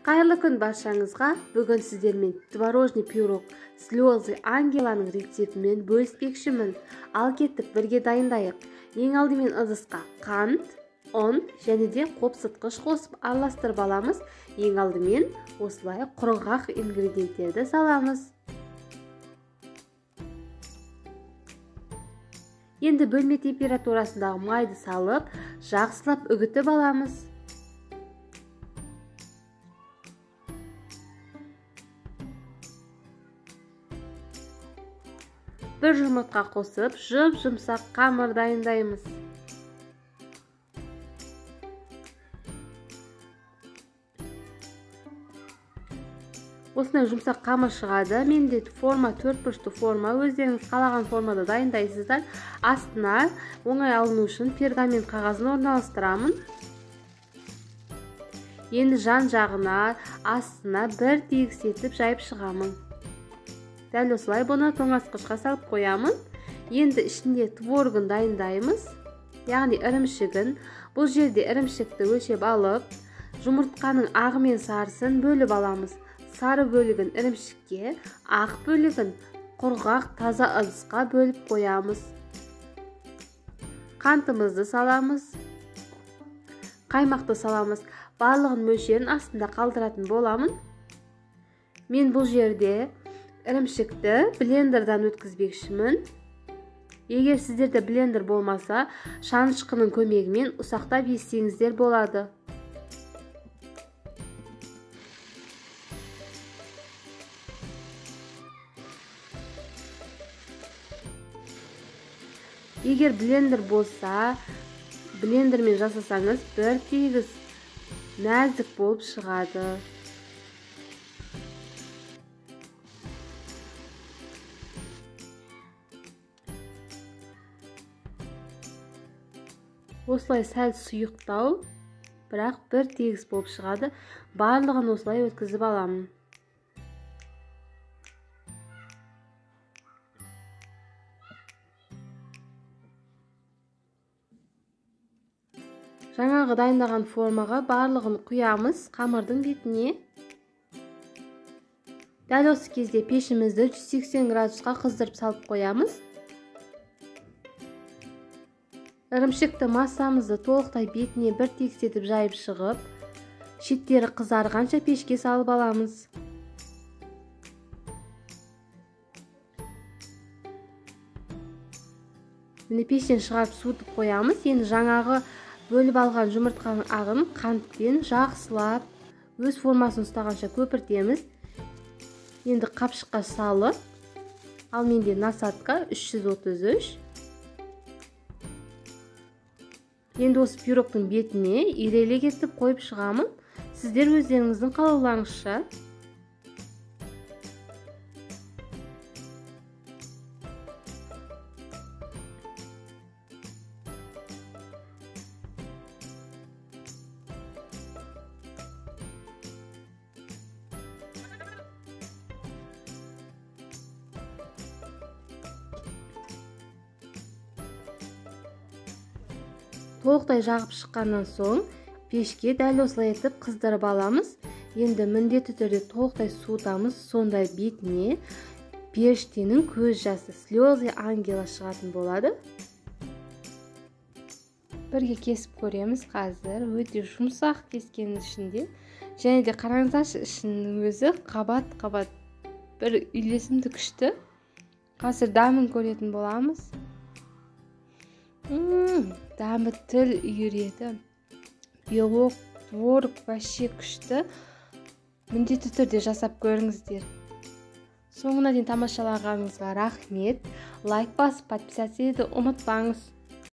Қайырлы күн баршаңызға. Бүгін сіздермен творожный пирог слезы ангеланың рецептімен бөліспекшімін. Ал кеттік, бірге дайындайық. Ең алдымен ыдысқа қант, ұн және де қопсытқыш қосып араластырып аламыз. Ең алдымен осылай құрғақ ингредиенттерді саламыз. Енді бөлме температурасындағы майды салып, жақсылап үгітіп аламыз. Бір жұмыртқа қосып, жұмсақ қамыр дайындаймыз. Осындай жұмсақ қамыр шығады. Менде форма 4 бұрышты форма. Өздеріңіз қалаған формада дайындайсыздар. Астына оңай алыну үшін пергамент қағазын орналастырамын. Енді жан жағына, астына бір тегіс етіп жайып шығамын. Дәл осылай бұны тоңазытқышқа салып қоямын. Енді ішінде творогын дайындаймыз, яғни ірімшігін. Бұл жерде ірімшікті өлшеп алып, жұмыртқаның ағы мен сарысын бөліп аламыз. Сары бөлігін ірімшікке, ақ бөлігін құрғақ таза ыдысқа бөліп қоямыз. Қантымызды саламыз, қаймақты саламыз. Барлығын мөлшерін астында қалдыратын боламын. Мен бұл жерде ірімшікті блендердан өткізбекшімін. Егер сіздерде блендер болмаса, шанышқының көмегімен ұсақтап естеңіздер болады. Егер блендер болса, блендермен жасасаңыз, бір тегіс нәзік болып шығады. Осылай сәл сұйықтау, бірақ бір тегіс болып шығады. Барлығын осылай өткізіп аламын. Жаңағы дайындаған формаға барлығын құямыз қамырдың бетіне. Дәл осы кезде пешімізді 180 градусқа қыздырып салып қоямыз. Ірімшікті массамызды толықтай бетіне бір тегіс етіп жайып шығып, шеттері қызарғанша пешке салып аламыз. Міне пештен шығарып суытып қоямыз. Енді жаңағы бөліп алған жұмыртқаның ағын қантпен жақсылап өз формасын ұстағанша көпіртеміз. Енді қапшыққа салып, ал менде насадка 333. Енді осы пирогтың бетіне ирелек етіп қойып шығамын. Сіздер өздеріңіздің қалауларыңызша. Толықтай жағып шыққаннан соң, пешке дәл осылай етіп қыздырып аламыз. Енді міндетті түрде толықтай суытамыз, сондай бетіне періштенің көз жасы, слезы ангела шығатын болады. Бірге кесіп көреміз қазір. Өте жұмсақ кескеннің ішінде. Және де қараңыздаршы, ішінің өзі қабат-қабат бір үйлесімді күшті. Қазір дәмін көретін боламыз. Дәмі тіл үйіреді. Белок, творог вообще күшті. Міндетті түрде жасап көріңіздер. Соңына дейін тамашалағаныңызға рахмет. Лайк басып, подписаться етуді ұмытпаңыз.